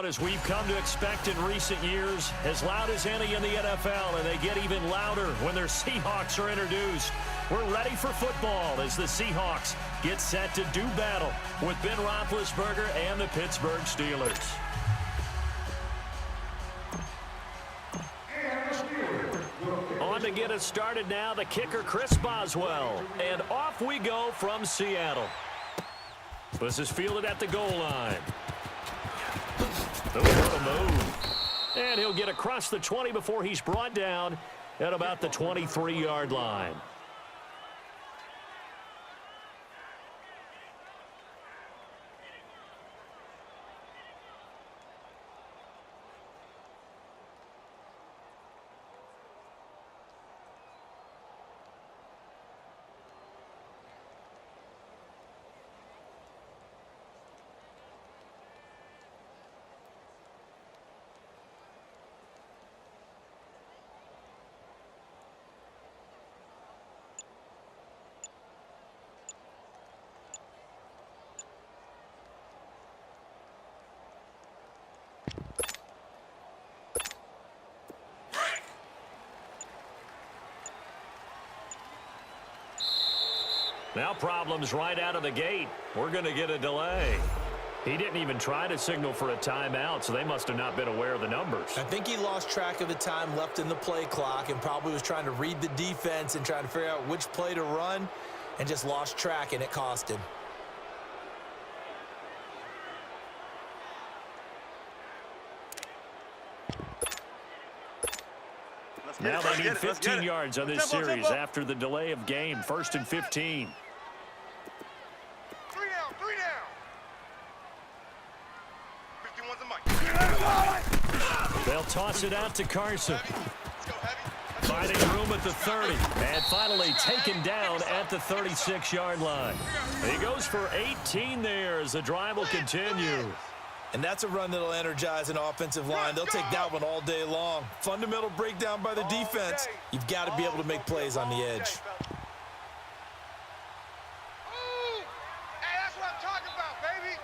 crowd, as we've come to expect in recent years, as loud as any in the NFL, and they get even louder when their Seahawks are introduced. We're ready for football as the Seahawks get set to do battle with Ben Roethlisberger and the Pittsburgh Steelers. On to get us started now, the kicker, Chris Boswell. And off we go from Seattle. This is fielded at the goal line. What a move. And he'll get across the 20 before he's brought down at about the 23-yard line. Now problems right out of the gate. We're going to get a delay. He didn't even try to signal for a timeout, so they must have not been aware of the numbers. I think he lost track of the time left in the play clock and probably was trying to read the defense and trying to figure out which play to run and just lost track, and it cost him. Now they need 15 yards on this series after the delay of game. 1st and 15. Three down. 51's the mic. They'll toss it out to Carson. Finding room at the 30. And finally taken down at the 36-yard line. He goes for 18 there as the drive will continue. And that's a run that'll energize an offensive line. They'll take that one all day long. Fundamental breakdown by the defense. You've got to be able to make plays on the edge. Hey, that's what I'm talking about, baby.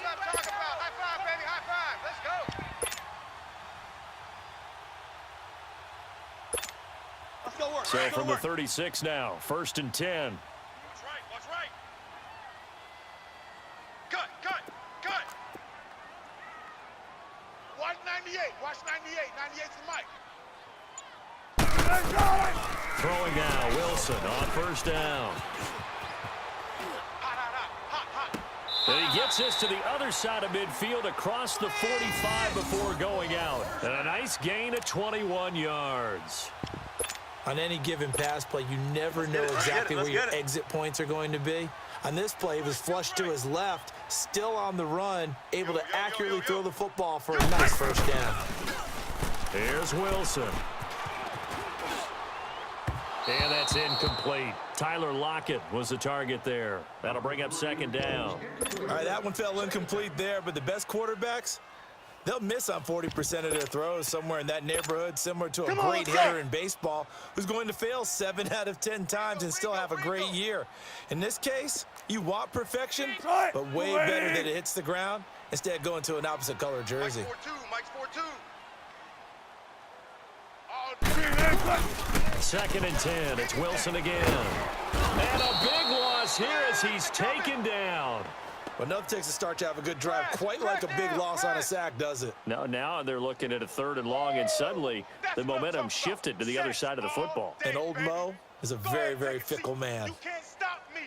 That's what I'm talking about. High five, baby. High five. Let's go. Let's go work. So from the 36 now, 1st and 10. Watch right. Cut. Watch 98. Watch 98. 98's the mic. Throwing now, Wilson on 1st down. Hot. And he gets this to the other side of midfield across the 45 before going out. And a nice gain of 21 yards. On any given pass play, you never know exactly where your exit points are going to be. On this play, he was flushed to his left, still on the run, able to accurately throw the football for a nice 1st down. Here's Wilson. And that's incomplete. Tyler Lockett was the target there. That'll bring up 2nd down. All right, that one fell incomplete there, but the best quarterbacks, they'll miss on 40% of their throws, somewhere in that neighborhood, similar to a great hitter in baseball who's going to fail 7 out of 10 times and still have a great year. In this case, you want perfection, but way better that it hits the ground instead of going to an opposite color jersey. Mike's 4-2. 2nd and 10. It's Wilson again. And a big loss here as he's taken down. But enough takes a start to have a good drive, quite like a big loss on a sack, does it? Now they're looking at a 3rd and long, and suddenly the momentum shifted to the other side of the football. And old Mo is a very, very fickle man. You can't stop me.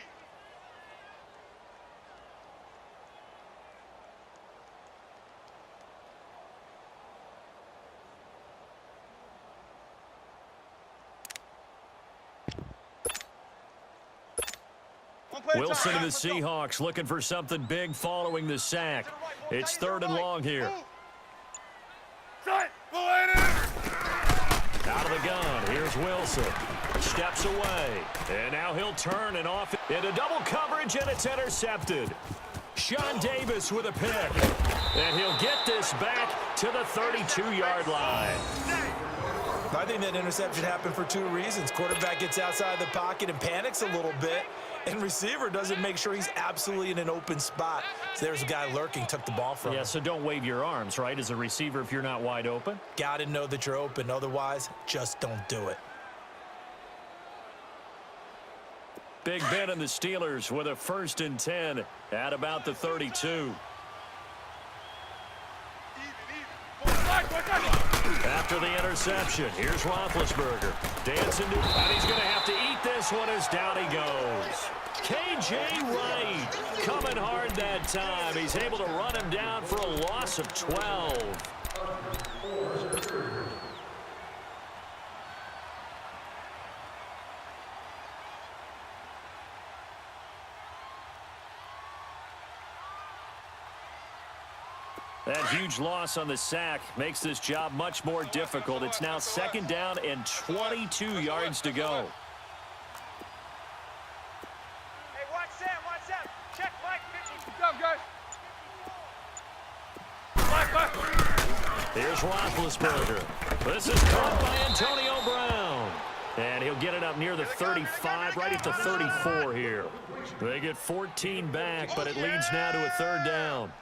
Wilson and the Seahawks looking for something big following the sack. It's 3rd and long here. Out of the gun, here's Wilson. Steps away, and now he'll turn and off into double coverage, and it's intercepted. Sean Davis with a pick, and he'll get this back to the 32-yard line. I think that interception happened for 2 reasons. Quarterback gets outside the pocket and panics a little bit, And receiver doesn't make sure he's absolutely in an open spot. So there's a guy lurking, took the ball from him. Yeah, so don't wave your arms, right, as a receiver if you're not wide open. Got to know that you're open. Otherwise, just don't do it. Big Ben and the Steelers with a 1st and 10 at about the 32. After the interception, here's Roethlisberger. Dancing to, and he's going to have to eat this one as down he goes. K.J. Wright coming hard that time. He's able to run him down for a loss of 12. That huge loss on the sack makes this job much more difficult. It's now 2nd down and 22 yards to go. Hey, watch Sam, watch Sam. Check Mike. Good job, guys. Here's Roethlisberger. This is caught by Antonio Brown. And he'll get it up near the 35, right at the 34 here. They get 14 back, but it leads now to a 3rd down.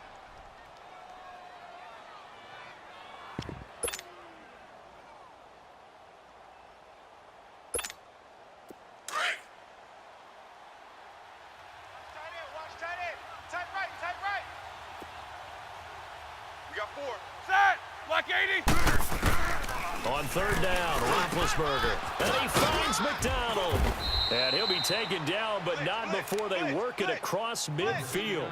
On 3rd down, Roethlisberger. And he finds McDonald. And he'll be taken down, but not before they work it across midfield.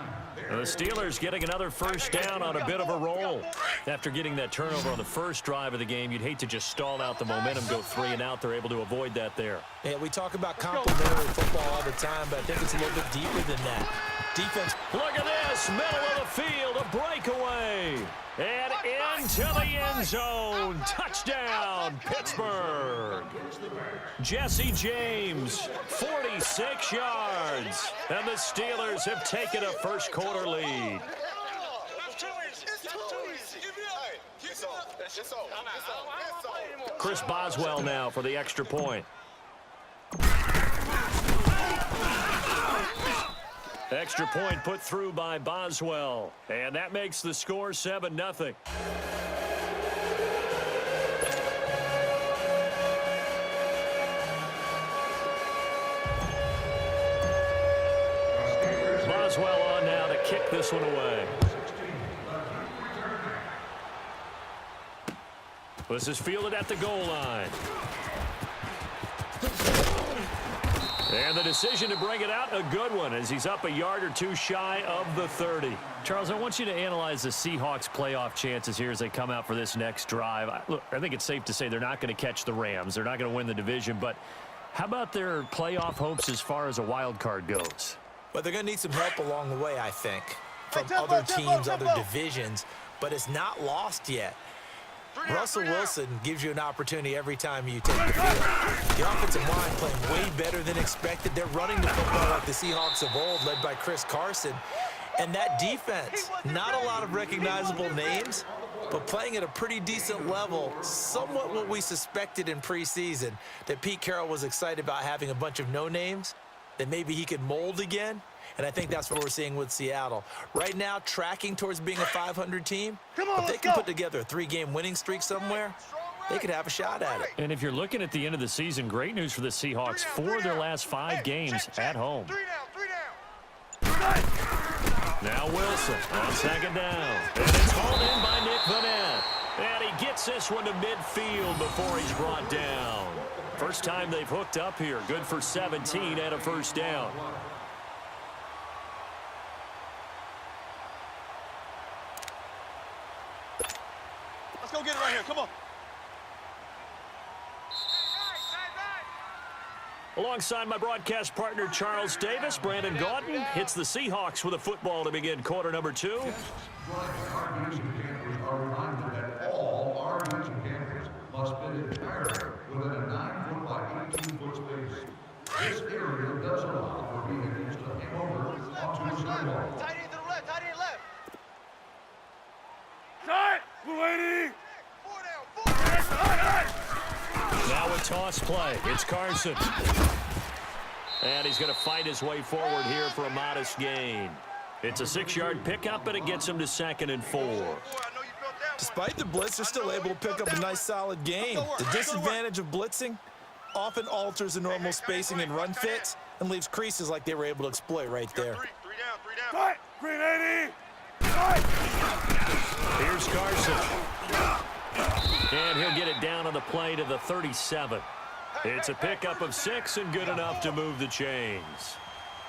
And the Steelers getting another 1st down on a bit of a roll. After getting that turnover on the first drive of the game, you'd hate to just stall out the momentum, go 3 and out. They're able to avoid that there. Yeah, we talk about complementary football all the time, but I think it's a little bit deeper than that. Defense. Look at this, middle of the field, a breakaway. And into the end zone. Touchdown, Pittsburgh. Jesse James, 46 yards. And the Steelers have taken a first quarter lead. Chris Boswell now for the extra point. Extra point put through by Boswell. And that makes the score 7-0. Boswell on now to kick this one away. This is fielded at the goal line. And the decision to bring it out, a good one, as he's up a yard or two shy of the 30. Charles, I want you to analyze the Seahawks' playoff chances here as they come out for this next drive. Look, I think it's safe to say they're not going to catch the Rams. They're not going to win the division. But how about their playoff hopes as far as a wild card goes? Well, they're going to need some help along the way, I think, from other teams, other divisions. But it's not lost yet. Russell Wilson gives you an opportunity every time you take the field. The offensive line playing way better than expected. They're running the football like the Seahawks of old, led by Chris Carson. And that defense, not a lot of recognizable names, but playing at a pretty decent level, somewhat what we suspected in preseason, that Pete Carroll was excited about having a bunch of no-names, that maybe he could mold again. And I think that's what we're seeing with Seattle. Right now, tracking towards being a 500 team. If they can put together a 3-game winning streak somewhere, they could have a shot at it. And if you're looking at the end of the season, great news for the Seahawks. 4 of their last 5 games at home. 3 down. Now Wilson on 2nd down. And it's hauled in by Nick Vanette. And he gets this one to midfield before he's brought down. First time they've hooked up here. Good for 17 and a 1st down. Let's go get it right here. Come on. Alongside my broadcast partner, Charles Davis, Brandon Gaudin hits the Seahawks with a football to begin quarter number 2. Our using campers are reminded that all our using campers must fit entirely within a 9-foot by 18-foot space. This area does allow for vehicles to hang over onto the sidewalk. Tight end to the left. Tight end left. Tight! We're waiting! 4 down. Now a toss play. It's Carson. And he's going to fight his way forward here for a modest gain. It's a 6-yard pickup, and it gets him to 2nd and 4. Despite the blitz, they're still able to pick up a nice solid gain. The disadvantage of blitzing often alters the normal spacing and run fits and leaves creases like they were able to exploit right there. Three down. Cut! Green 80! Here's Carson. And he'll get it down on the play to the 37. It's a pickup of 6 and good enough to move the chains.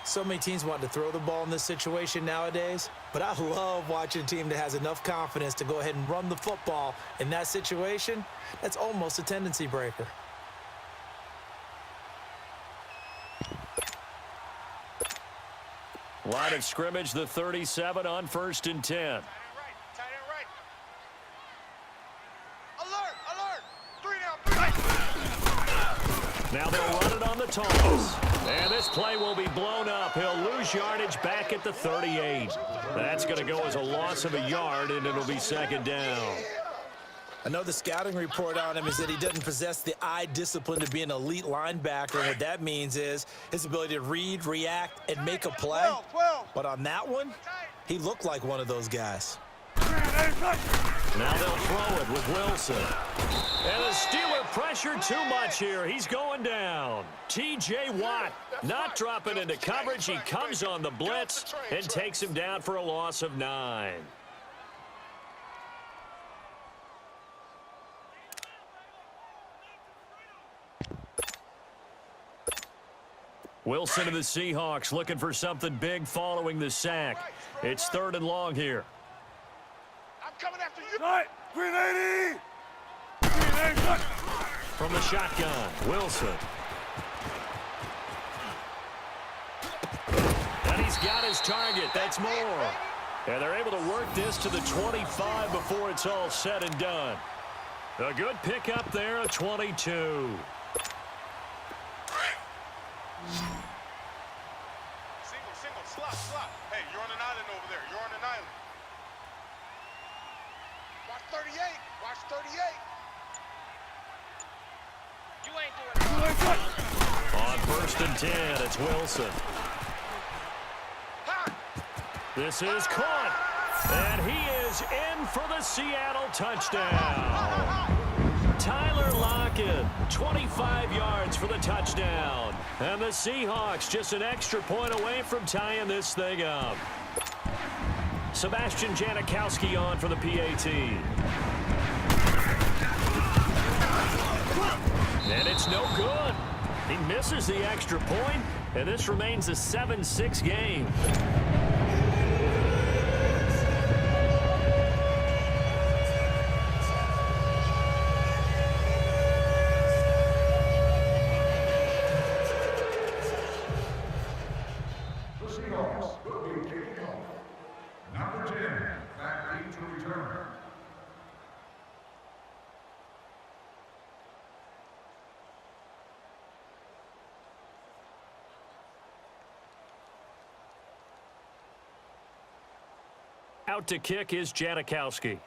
So many teams want to throw the ball in this situation nowadays, but I love watching a team that has enough confidence to go ahead and run the football. In that situation, that's almost a tendency breaker. Line of scrimmage, the 37 on 1st and 10. Tight end right. Alert! 3 down. Now they'll run it on the toss. And this play will be blown up. He'll lose yardage back at the 38. That's going to go as a loss of a yard, and it'll be 2nd down. I know the scouting report on him is that he doesn't possess the eye discipline to be an elite linebacker. And what that means is his ability to read, react, and make a play. 12. But on that one, he looked like one of those guys. Now they'll throw it with Wilson. And the Steeler pressure too much here. He's going down. T.J. Watt not dropping into coverage. He comes on the blitz and takes him down for a loss of 9. Wilson and the Seahawks looking for something big following the sack. It's 3rd and long here. I'm coming after you. Cut! Green 80! Green 80, cut! From the shotgun, Wilson. And he's got his target. That's more. And they're able to work this to the 25 before it's all said and done. A good pickup there, a 22. Single, slot. Hey, you're on an island over there. You're on an island. Watch 38. You ain't doing it. On 1st and 10, it's Wilson. This is caught. And he is in for the Seattle touchdown. Tyler Lockett, 25 yards for the touchdown. And the Seahawks just an extra point away from tying this thing up. Sebastian Janikowski on for the PAT. And it's no good. He misses the extra point, and this remains a 7-6 game. The Seahawks will be kicking off. Number 10, back 8 to return. Out to kick is Janikowski.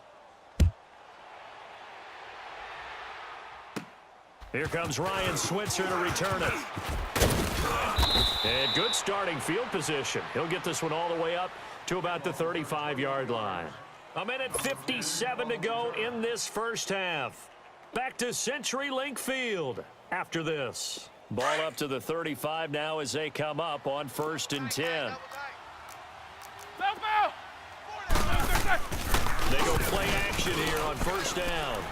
Here comes Ryan Switzer to return it. And good starting field position. He'll get this one all the way up to about the 35-yard line. 1:57 to go in this first half. Back to CenturyLink Field after this. Ball up to the 35 now as they come up on 1st and 10. They go play action here on 1st down.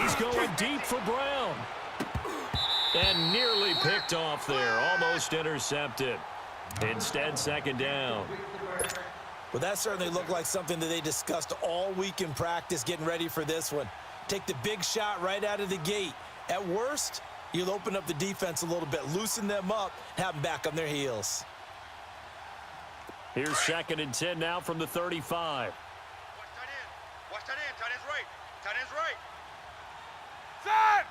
He's going deep for Brown. And nearly picked off there. Almost intercepted. Instead, 2nd down. Well, that certainly looked like something that they discussed all week in practice getting ready for this one. Take the big shot right out of the gate. At worst, you'll open up the defense a little bit, loosen them up, have them back on their heels. Here's 2nd and 10 now from the 35. Watch tight end. Tight end's right. Tight end's right. Set!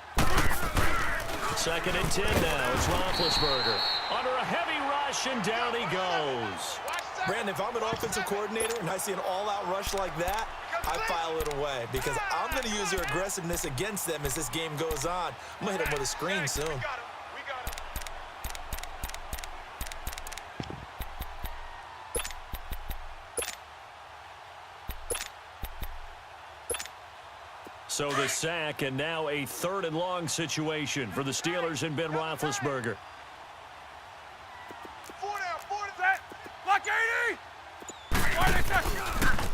2nd and 10 now. It's Roethlisberger. Under a heavy rush, and down he goes. Brandon, if I'm an offensive coordinator and I see an all-out rush like that, I file it away because I'm going to use their aggressiveness against them as this game goes on. I'm going to hit them with a screen soon. We got him. So the sack, and now a 3rd and long situation for the Steelers and Ben Roethlisberger. 4 down, 4 down. Block 80!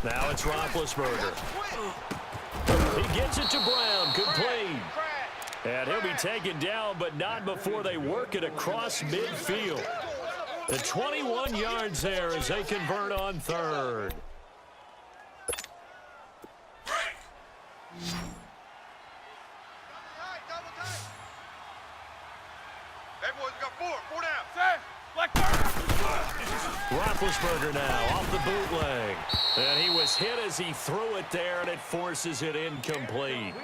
Now it's Roethlisberger. He gets it to Brown. Good play. And he'll be taken down, but not before they work it across midfield. The 21 yards there as they convert on 3rd. Hey, boys, we got 4 down. Roethlisberger now off the bootleg. And he was hit as he threw it there, and it forces it incomplete.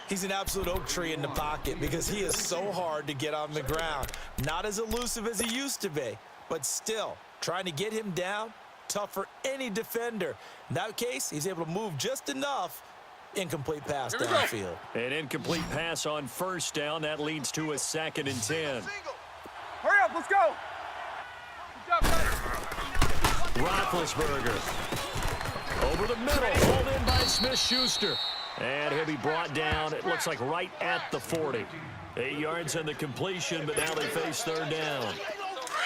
He's an absolute oak tree in the pocket because he is so hard to get on the ground. Not as elusive as he used to be, but still, trying to get him down, tough for any defender. In that case, he's able to move just enough. Incomplete pass downfield. An incomplete pass on 1st down. That leads to a 2nd and 10. Hurry up, let's go! Roethlisberger over the middle, pulled in by Smith-Schuster. And he'll be brought down, it looks like right at the 40. 8 yards on the completion, but now they face 3rd down.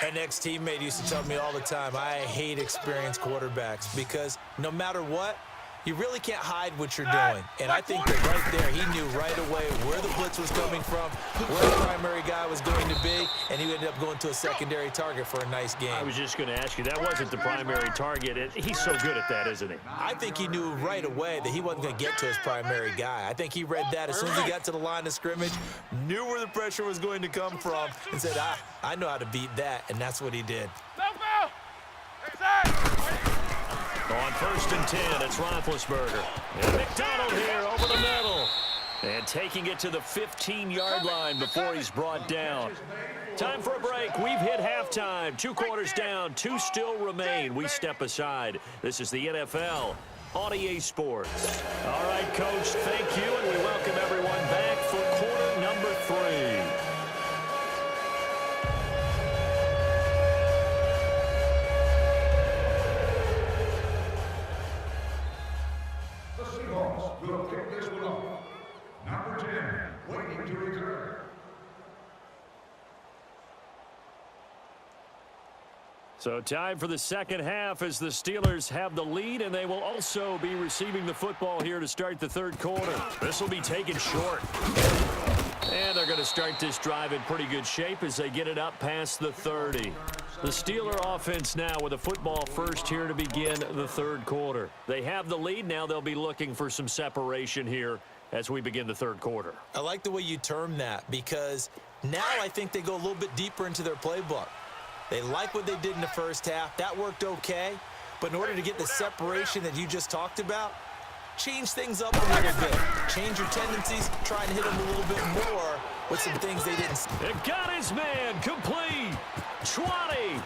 An ex-teammate used to tell me all the time, I hate experienced quarterbacks because no matter what, you really can't hide what you're doing. And I think that right there, he knew right away where the blitz was coming from, where the primary guy was going to be, and he ended up going to a secondary target for a nice game. I was just going to ask you, that wasn't the primary target. He's so good at that, isn't he? I think he knew right away that he wasn't going to get to his primary guy. I think he read that as soon as he got to the line of scrimmage, knew where the pressure was going to come from, and said, I know how to beat that, and that's what he did. On 1st and 10, it's Roethlisberger. And McDonald here over the middle. And taking it to the 15-yard line before he's brought down. Time for a break. We've hit halftime. 2 quarters down, 2 still remain. We step aside. This is the NFL on EA Sports. All right, Coach, thank you, and we welcome everyone back for quarter number 3. Will kick this one off. Number 10, waiting to return. So time for the second half as the Steelers have the lead, and they will also be receiving the football here to start the 3rd quarter. This will be taken short. And they're going to start this drive in pretty good shape as they get it up past the 30. The Steeler offense now with a football first here to begin the 3rd quarter. They have the lead. Now they'll be looking for some separation here as we begin the 3rd quarter. I like the way you term that because now I think they go a little bit deeper into their playbook. They like what they did in the first half. That worked okay. But in order to get the separation that you just talked about, change things up a little bit. Change your tendencies. Try and hit them a little bit more with some things they didn't. It got his man complete. 20.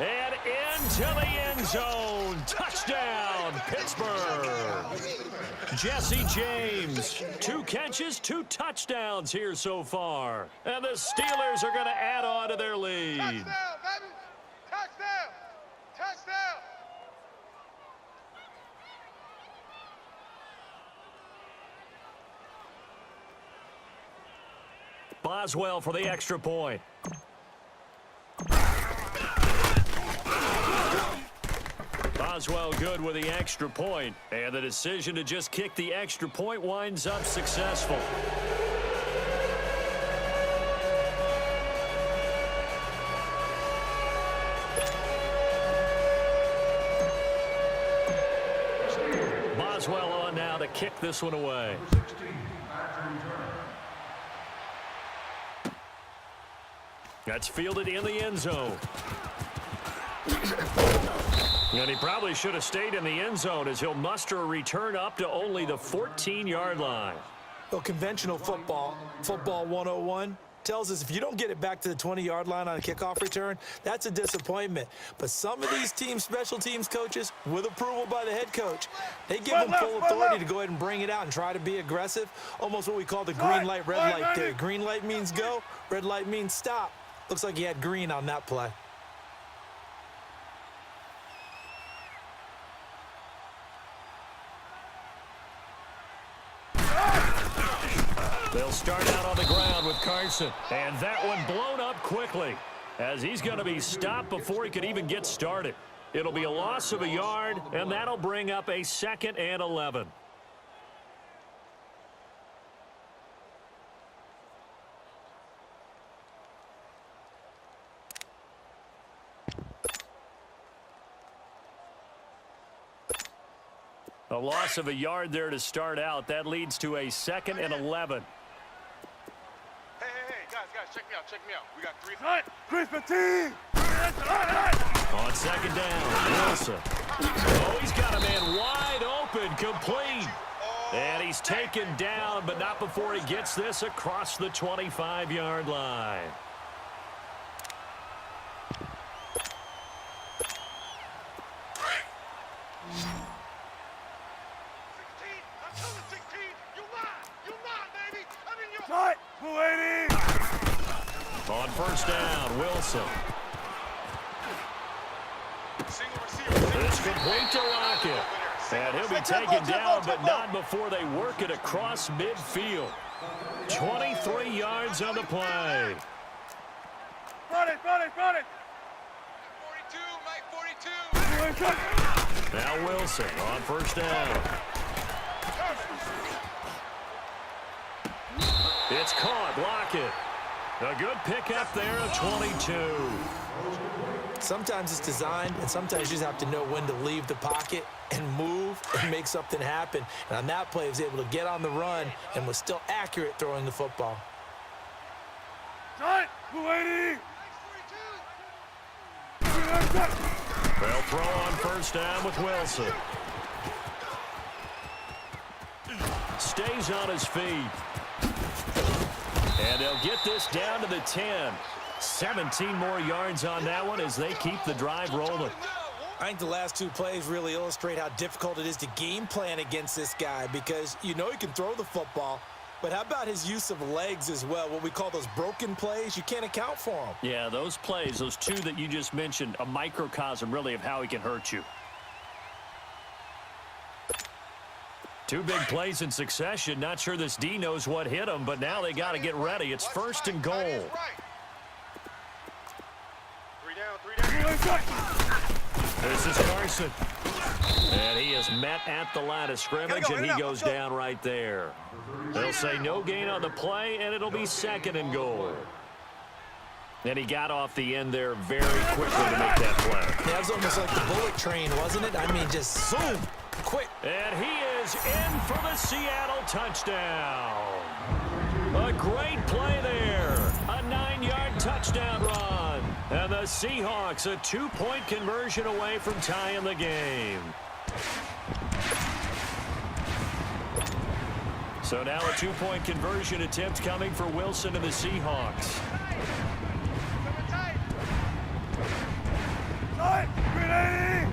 And into the end zone. Touchdown, Pittsburgh. Jesse James. 2 catches, 2 touchdowns here so far. And the Steelers are going to add on to their lead. Touchdown, baby. Touchdown. Touchdown. Boswell for the extra point. Boswell good with the extra point. And the decision to just kick the extra point winds up successful. Boswell on now to kick this one away. That's fielded in the end zone. And he probably should have stayed in the end zone as he'll muster a return up to only the 14-yard line. Well, conventional football 101, tells us if you don't get it back to the 20-yard line on a kickoff return, that's a disappointment. But some of these special teams coaches, with approval by the head coach, they give them full authority to go ahead and bring it out and try to be aggressive, almost what we call the green light, red light theory. Green light means go, red light means stop. Looks like he had green on that play. They'll start out on the ground with Carson. And that one blown up quickly as he's going to be stopped before he could even get started. It'll be a loss of a yard, and that'll bring up a 2nd and 11. A loss of a yard there to start out. That leads to a 2nd and 11. Hey, guys, check me out. We got 3. Right. Chris Petit. On 2nd down, Wilson. Oh, he's got a man wide open, complete. And he's taken down, but not before he gets this across the 25-yard line. Right. 280. On 1st down, Wilson. It's complete to Lockett. And he'll be taken down, but not before they work it across midfield. 23 yards on the play. Run it. 42, Mike 42. Now Wilson on 1st down. It's caught, Lockett. A good pickup there of 22. Sometimes it's designed, and sometimes you just have to know when to leave the pocket and move and make something happen. And on that play, he was able to get on the run and was still accurate throwing the football. Right. 280. They'll throw on 1st down with Wilson. Stays on his feet. And they'll get this down to the 10. 17 more yards on that one as they keep the drive rolling. I think the last 2 plays really illustrate how difficult it is to game plan against this guy because you know he can throw the football, but how about his use of legs as well? What we call those broken plays, you can't account for them. Yeah, those plays, those 2 that you just mentioned, a microcosm really of how he can hurt you. 2 big plays in succession. Not sure this D knows what hit him, but now they got to get ready. It's 1st and goal. 3 down. This is Carson. And he is met at the line of scrimmage, and he goes down right there. They'll say no gain on the play, and it'll be 2nd and goal. And he got off the end there very quickly to make that play. That was almost like the bullet train, wasn't it? I mean, just zoom, quick. And he is in for the Seattle touchdown. A great play there. A 9-yard touchdown run. And the Seahawks a 2-point conversion away from tying the game. So now a 2-point conversion attempt coming for Wilson and the Seahawks. Right. 380.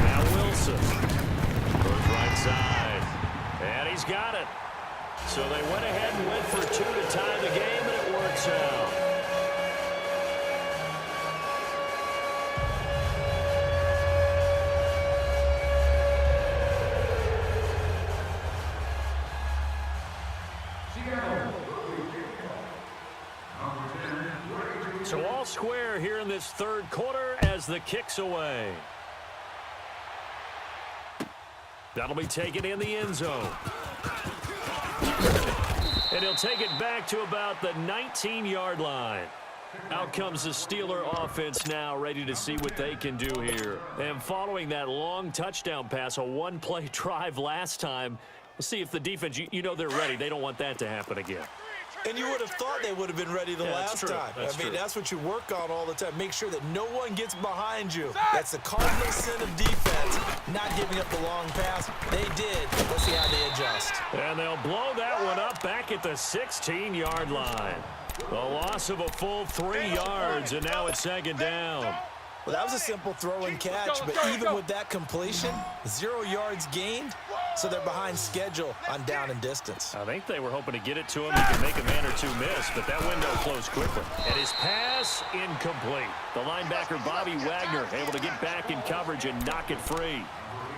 Now Wilson goes right side. And he's got it. So they went ahead and went for 2 to tie the game, and it works out. So all square here in this 3rd quarter as the kick's away. That'll be taken in the end zone. And he'll take it back to about the 19-yard line. Out comes the Steeler offense now, ready to see what they can do here. And following that long touchdown pass, a 1-play drive last time, we'll see if the defense, you know they're ready. They don't want that to happen again. And you would have thought they would have been ready the last time. That's true. That's what you work on all the time. Make sure that no one gets behind you. That's the cardinal sin of defense, not giving up the long pass. They did. Let's see how they adjust. And they'll blow that one up back at the 16-yard line. A loss of a full 3 yards, and now it's 2nd down. Well, that was a simple throw and catch, but even with that completion, 0 yards gained, so they're behind schedule on down and distance. I think they were hoping to get it to him. He could make a man or 2 miss, but that window closed quickly. And his pass incomplete. The linebacker, Bobby Wagner, able to get back in coverage and knock it free.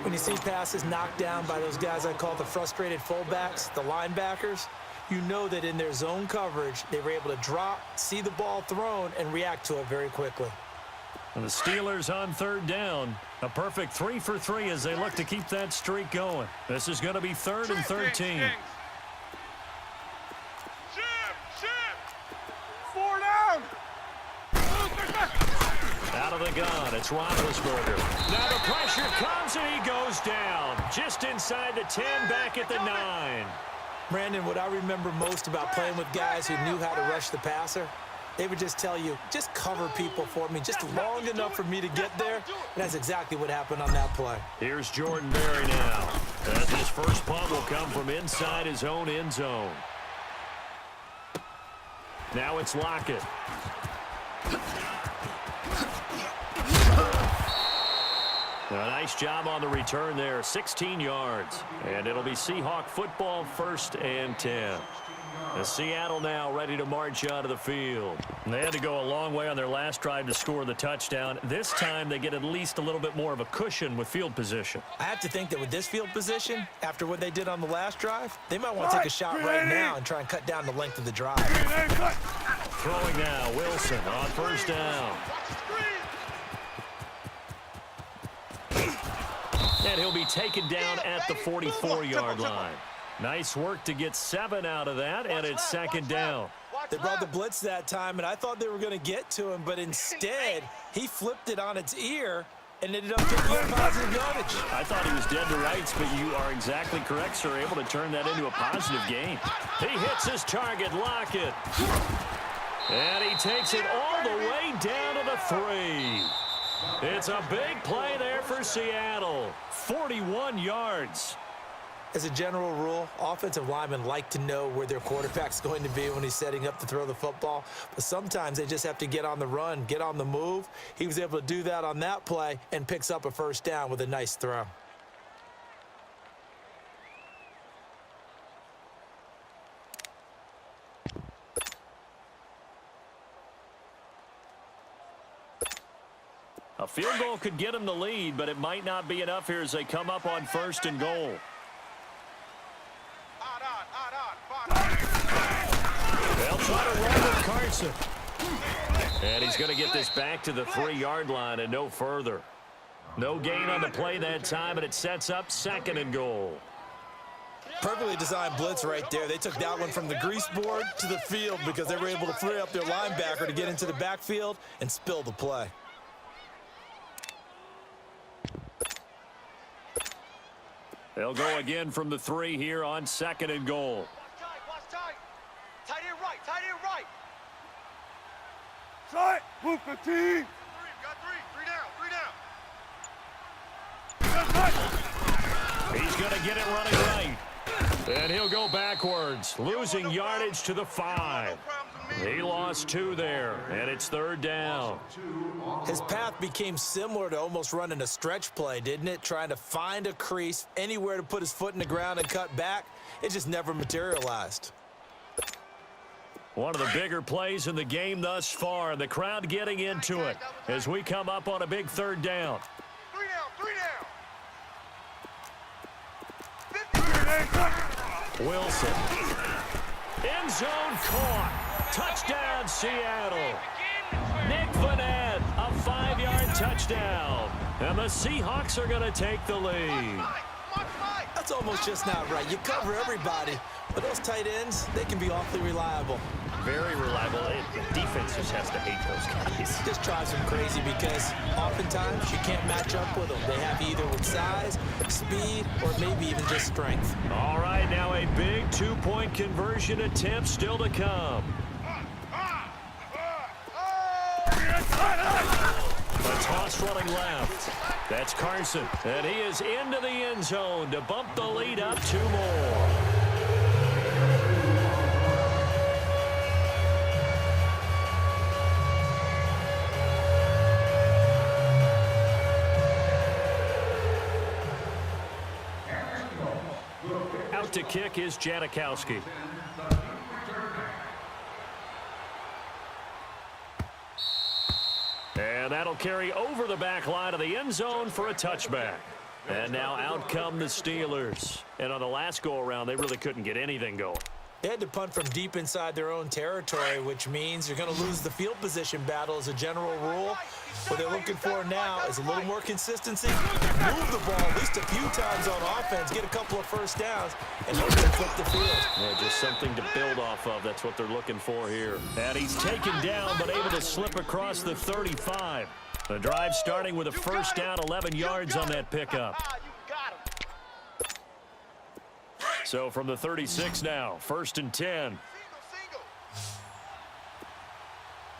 When you see passes knocked down by those guys I call the frustrated fullbacks, the linebackers, you know that in their zone coverage, they were able to drop, see the ball thrown, and react to it very quickly. And the Steelers on third down. A perfect 3 for 3 as they look to keep that streak going. This is going to be 3rd and 13. Four down. Out of the gun, it's Roethlisberger. Now the pressure comes and he goes down. Just inside the 10, back at the 9. Brandon, what I remember most about playing with guys who knew how to rush the passer, they would just tell you, just cover people for me, just long enough for me to get there. And that's exactly what happened on that play. Here's Jordan Berry now. As his first punt will come from inside his own end zone. Now it's Lockett. A nice job on the return there, 16 yards. And it'll be Seahawk football, 1st and 10. As Seattle now ready to march onto the field. And they had to go a long way on their last drive to score the touchdown. This time they get at least a little bit more of a cushion with field position. I have to think that with this field position, after what they did on the last drive, they might want to take a shot right now and try and cut down the length of the drive. Throwing now, Wilson on 1st down. And he'll be taken down at the 44-yard line. Nice work to get 7 out of that, and it's 2nd down. They brought the blitz that time, and I thought they were going to get to him, but instead, he flipped it on its ear and ended up getting positive yardage. I thought he was dead to rights, but you are exactly correct, sir. Able to turn that into a positive gain. He hits his target, Lockett. And he takes it all the way down to the 3. It's a big play there for Seattle. 41 yards. As a general rule, offensive linemen like to know where their quarterback's going to be when he's setting up to throw the football. But sometimes they just have to get on the run, get on the move. He was able to do that on that play and picks up a 1st down with a nice throw. A field goal could get him the lead, but it might not be enough here as they come up on 1st and goal. They'll try to run with Carson. And he's going to get this back to the 3-yard line and no further. No gain on the play that time, and it sets up 2nd and goal. Perfectly designed blitz right there. They took that one from the grease board to the field because they were able to free up their linebacker to get into the backfield and spill the play. They'll go again from the 3 here on 2nd and goal. Watch tight. Tight end right. Tight end right. Tight. Move the team. Got 3. 3 down. He's going to get it running right. And he'll go backwards, losing yardage to the 5. He lost 2 there, and it's 3rd down. His path became similar to almost running a stretch play, didn't it? Trying to find a crease, anywhere to put his foot in the ground and cut back. It just never materialized. One of the bigger plays in the game thus far, and the crowd getting into it as we come up on a big 3rd down. 3 down. 3 down. Wilson. End zone caught. Touchdown, Seattle. Nick Vanette, a 5-yard touchdown. And the Seahawks are going to take the lead. That's almost just not right. You cover everybody, but those tight ends, they can be awfully reliable. Very reliable. The defense just has to hate those guys. Just drives them crazy because oftentimes you can't match up with them. They have either with size, speed, or maybe even just strength. All right, now a big 2-point conversion attempt still to come. A toss running left. That's Carson. And he is into the end zone to bump the lead up 2 more. Out to kick is Janikowski. And that'll carry over the back line of the end zone for a touchback. And now out come the Steelers. And on the last go-around, they really couldn't get anything going. They had to punt from deep inside their own territory, which means you're going to lose the field position battle as a general rule. What they're looking for now is a little more consistency, move the ball at least a few times on offense, get a couple of first downs, and hopefully flip the field. Yeah, just something to build off of. That's what they're looking for here. And he's taken down, but able to slip across the 35. The drive starting with a first down, 11 yards on that pickup. So from the 36 now, 1st and 10.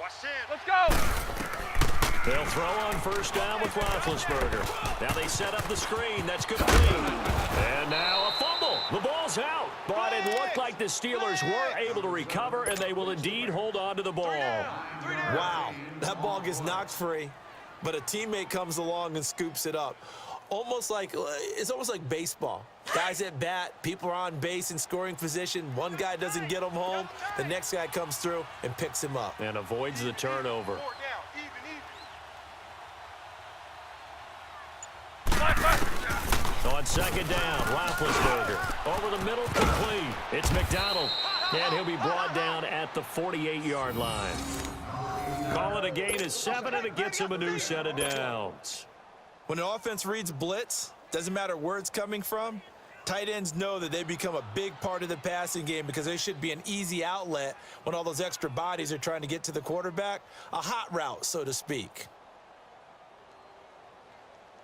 Let's go. They'll throw on first down with Roethlisberger. Now they set up the screen. That's complete. And now a fumble. The ball's out. But it looked like the Steelers were able to recover, and they will indeed hold on to the ball. Wow, that ball gets knocked free, but a teammate comes along and scoops it up. It's almost like baseball. Guys at bat, people are on base in scoring position. One guy doesn't get him home. The next guy comes through and picks him up. And avoids the turnover. On second down, Roethlisberger. Over the middle, complete. It's McDonald. And he'll be brought down at the 48-yard line. Call it a gain of 7, and it gets him a new set of downs. When an offense reads blitz, doesn't matter where it's coming from, tight ends know that they become a big part of the passing game because they should be an easy outlet when all those extra bodies are trying to get to the quarterback. A hot route, so to speak.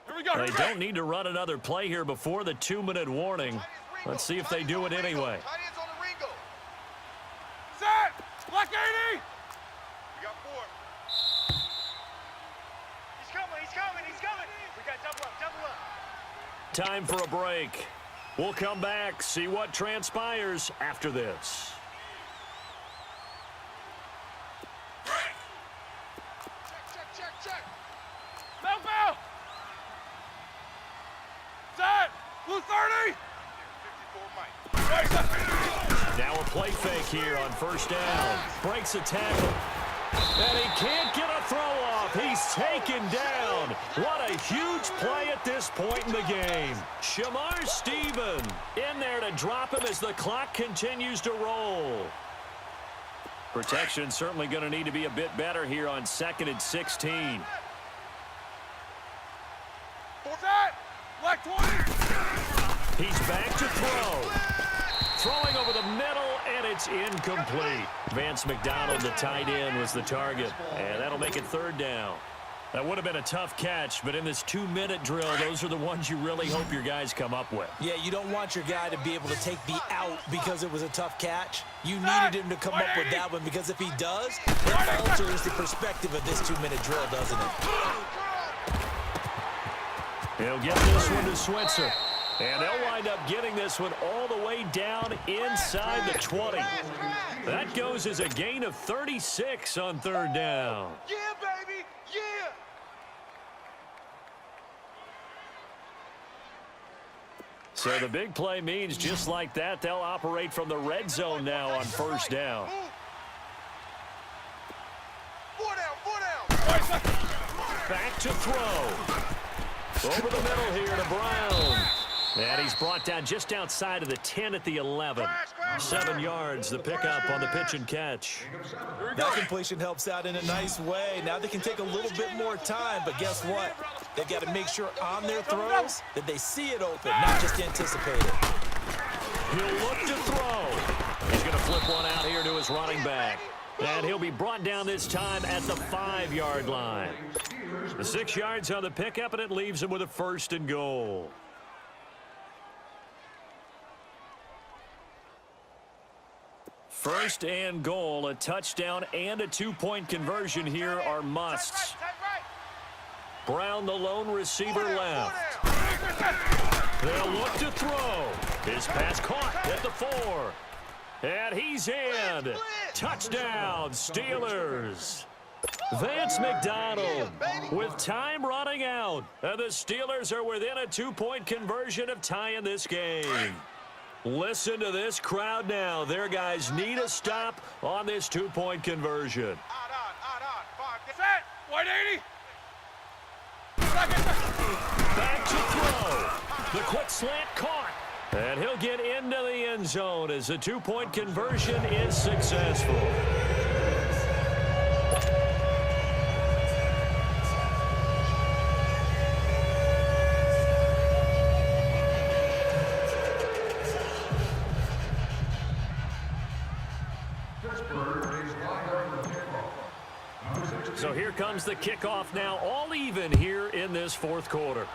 Here we go. They don't need to run another play here before the 2-minute warning. Let's see if they do it anyway. Tight ends on the Ringo. Set. Black 80. We got 4. He's coming. We got double up. Time for a break. We'll come back, see what transpires after this. Check. Bell. Set. Blue 30. 54 Mike. Now a play fake here on first down. Breaks a tackle. And he can't get a throw off. He's taken down. What a huge play at this point in the game. Shamar Stephen in there to drop him as the clock continues to roll. Protection certainly going to need to be a bit better here on 2nd and 16. Set. Black 20. He's back to throw. Throwing over the middle, and it's incomplete. Vance McDonald, the tight end, was the target. And that'll make it 3rd down. That would have been a tough catch, but in this 2-minute drill, those are the ones you really hope your guys come up with. Yeah, you don't want your guy to be able to take the out because it was a tough catch. You needed him to come up with that one because if he does, it alters the perspective of this 2-minute drill, doesn't it? He'll get this one to Switzer. And they'll wind up getting this one all the way down inside the 20. That goes as a gain of 36 on 3rd down. Yeah, baby. Yeah. So the big play means just like that, they'll operate from the red zone now on 1st down. 4 down. Back to throw. Over the middle here to Brown. And he's brought down just outside of the 10 at the 11. 7 yards, the pickup on the pitch and catch. That completion helps out in a nice way. Now they can take a little bit more time, but guess what? They've got to make sure on their throws that they see it open, not just anticipate it. He'll look to throw. He's going to flip one out here to his running back. And he'll be brought down this time at the 5-yard line. The 6 yards on the pickup, and it leaves him with a 1st and goal. First and goal, a touchdown and a 2-point conversion here are musts. Brown, the lone receiver, left. They'll look to throw. His pass caught at the 4. And he's in. Touchdown, Steelers. Vance McDonald with time running out. And the Steelers are within a 2-point conversion of tying this game. Listen to this crowd now. Their guys need a stop on this 2-point conversion. On. Set. White 80. Back to throw. The quick slant caught. And he'll get into the end zone as the two-point conversion is successful. So here comes the kickoff now, all even here in this fourth quarter.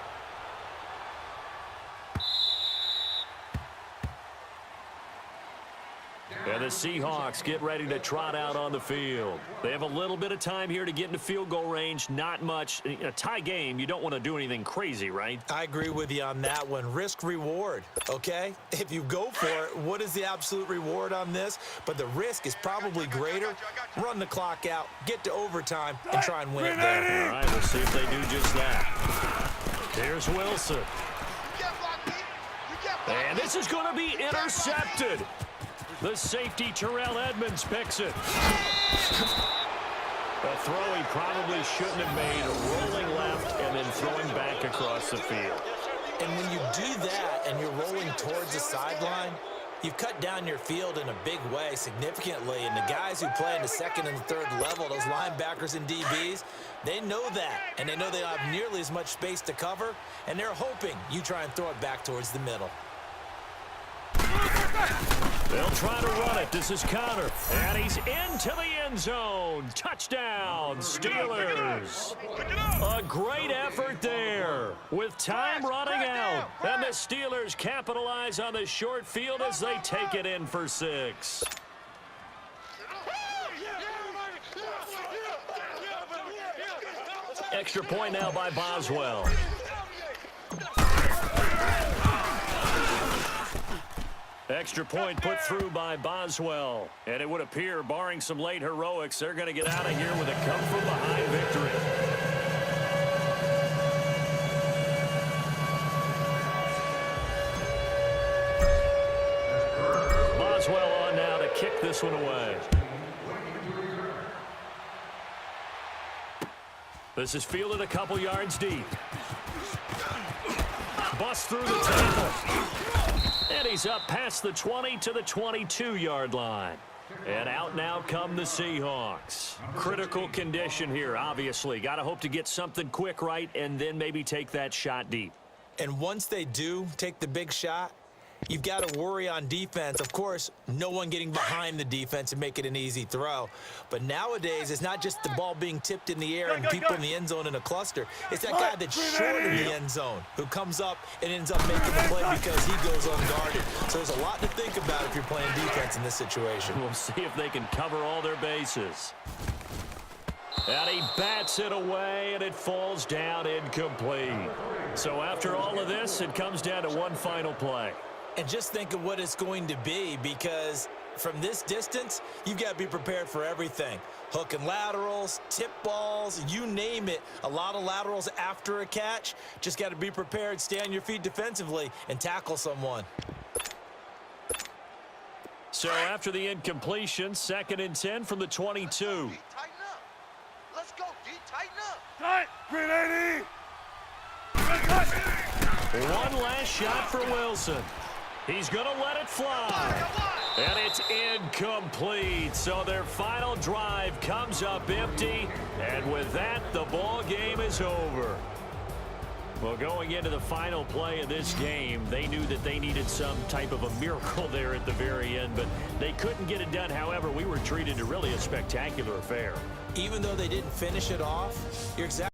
And the Seahawks get ready to trot out on the field. They have a little bit of time here to get into field goal range, not much. In a tie game, you don't want to do anything crazy, right? I agree with you on that one. Risk reward, okay? If you go for it, what is the absolute reward on this? But the risk is probably greater. Run the clock out, get to overtime, and try and win it there. All right, we'll see if they do just that. Here's Wilson. And this is going to be intercepted. The safety, Terrell Edmonds, picks it. A throw he probably shouldn't have made, rolling left and then throwing back across the field. And when you do that and you're rolling towards the sideline, you've cut down your field in a big way significantly. And the guys who play in the second and the third level, those linebackers and DBs, they know that. And they know they don't have nearly as much space to cover. And they're hoping you try and throw it back towards the middle. They'll try to run it. This is Connor. And he's into the end zone. Touchdown, Steelers. A great effort there with time running out. And the Steelers capitalize on the short field as they take it in for 6. Extra point now by Boswell. Extra point put through by Boswell. And it would appear, barring some late heroics, they're going to get out of here with a come-from-behind victory. Boswell on now to kick this one away. This is fielded a couple yards deep. Bust through the tackle. And he's up past the 20 to the 22-yard line. And out now come the Seahawks. Critical condition here, obviously. Got to hope to get something quick right and then maybe take that shot deep. And once they do take the big shot, you've got to worry on defense. Of course, no one getting behind the defense and make it an easy throw. But nowadays, it's not just the ball being tipped in the air and people in the end zone in a cluster. It's that guy that's short in the end zone who comes up and ends up making the play because he goes unguarded. So there's a lot to think about if you're playing defense in this situation. We'll see if they can cover all their bases. And he bats it away, and it falls down incomplete. So after all of this, it comes down to one final play. And just think of what it's going to be, because from this distance, you've got to be prepared for everything. Hook and laterals, tip balls, you name it. A lot of laterals after a catch. Just got to be prepared, stay on your feet defensively, and tackle someone. So after the incompletion, 2nd and 10 from the 22. Tighten up. Let's go, D. Tighten up. Tight. 380. One last shot for Wilson. He's going to let it fly. And it's incomplete. So their final drive comes up empty. And with that, the ball game is over. Well, going into the final play of this game, they knew that they needed some type of a miracle there at the very end, but they couldn't get it done. However, we were treated to really a spectacular affair. Even though they didn't finish it off, you're exactly